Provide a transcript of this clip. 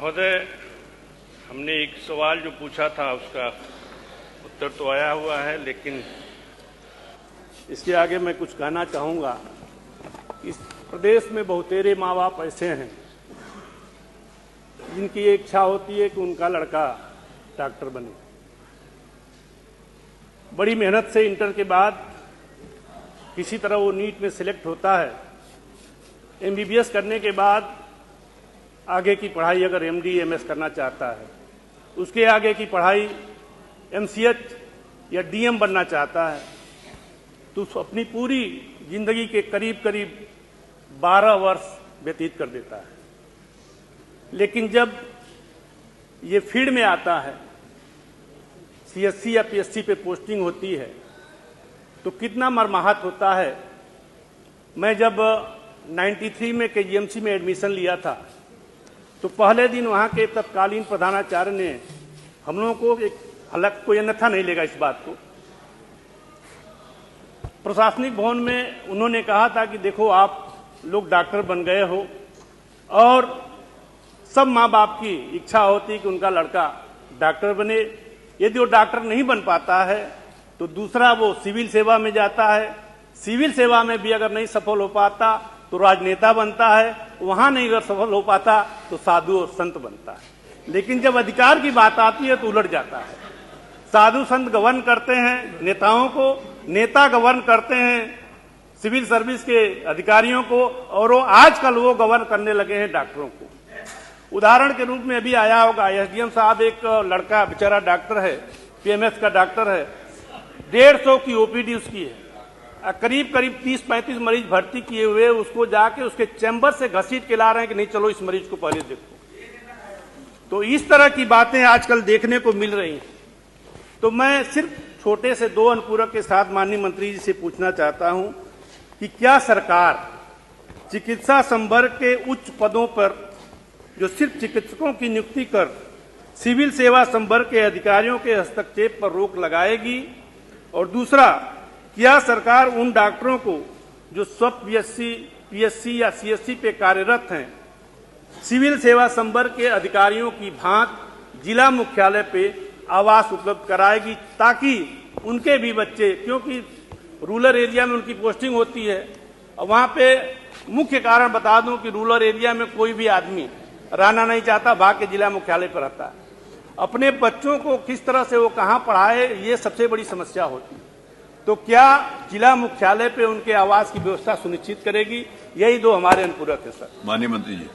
महोदय, हमने एक सवाल जो पूछा था उसका उत्तर तो आया हुआ है, लेकिन इसके आगे मैं कुछ कहना चाहूँगा। इस प्रदेश में बहुतेरे माँ बाप ऐसे हैं जिनकी ये इच्छा होती है कि उनका लड़का डॉक्टर बने। बड़ी मेहनत से इंटर के बाद किसी तरह वो नीट में सिलेक्ट होता है। एमबीबीएस करने के बाद आगे की पढ़ाई अगर एमडी एमएस करना चाहता है, उसके आगे की पढ़ाई एमसीएच या डीएम बनना चाहता है, तो अपनी पूरी जिंदगी के करीब करीब 12 वर्ष व्यतीत कर देता है। लेकिन जब ये फील्ड में आता है, सीएससी या पीएससी पे पोस्टिंग होती है, तो कितना मर्माहत होता है। मैं जब 93 में केजीएमसी में एडमिशन लिया था, तो पहले दिन वहाँ के तत्कालीन प्रधानाचार्य ने हम लोगों को एक, हालांकि कोई अन्यथा नहीं लेगा इस बात को, प्रशासनिक भवन में उन्होंने कहा था कि देखो आप लोग डॉक्टर बन गए हो और सब माँ बाप की इच्छा होती है कि उनका लड़का डॉक्टर बने। यदि वो डॉक्टर नहीं बन पाता है तो दूसरा वो सिविल सेवा में जाता है। सिविल सेवा में भी अगर नहीं सफल हो पाता तो राजनेता बनता है। वहां नहीं अगर सफल हो पाता तो साधु और संत बनता है। लेकिन जब अधिकार की बात आती है तो उलट जाता है। साधु संत गवर्न करते हैं नेताओं को, नेता गवर्न करते हैं सिविल सर्विस के अधिकारियों को, और वो आजकल वो गवर्न करने लगे हैं डॉक्टरों को। उदाहरण के रूप में अभी आया होगा, एसडीएम साहब एक लड़का बेचारा डॉक्टर है, पीएमएस का डॉक्टर है, 150 की ओपीडी उसकी है, करीब करीब 30-35 मरीज भर्ती किए हुए, उसको जाके उसके चैम्बर से घसीट के ला रहे हैं कि नहीं चलो इस मरीज को पहले देखो। तो इस तरह की बातें आजकल देखने को मिल रही हैं। तो मैं सिर्फ छोटे से 2 अनुपूरक के साथ माननीय मंत्री जी से पूछना चाहता हूं कि क्या सरकार चिकित्सा संवर्ग के उच्च पदों पर जो सिर्फ चिकित्सकों की नियुक्ति कर सिविल सेवा संवर्ग के अधिकारियों के हस्तक्षेप पर रोक लगाएगी? और दूसरा, क्या सरकार उन डॉक्टरों को जो सब पीएससी या सीएससी पे कार्यरत हैं, सिविल सेवा संवर्ग के अधिकारियों की भांति जिला मुख्यालय पे आवास उपलब्ध कराएगी, ताकि उनके भी बच्चे, क्योंकि रूरल एरिया में उनकी पोस्टिंग होती है, और वहां पे मुख्य कारण बता दूं कि रूरल एरिया में कोई भी आदमी रहना नहीं चाहता, भाग के जिला मुख्यालय पर रहता है। अपने बच्चों को किस तरह से वो कहां पढ़ाए, ये सबसे बड़ी समस्या होती है। तो क्या जिला मुख्यालय पे उनके आवास की व्यवस्था सुनिश्चित करेगी? यही 2 हमारे अनुपूरक है सर। माननीय मंत्री जी।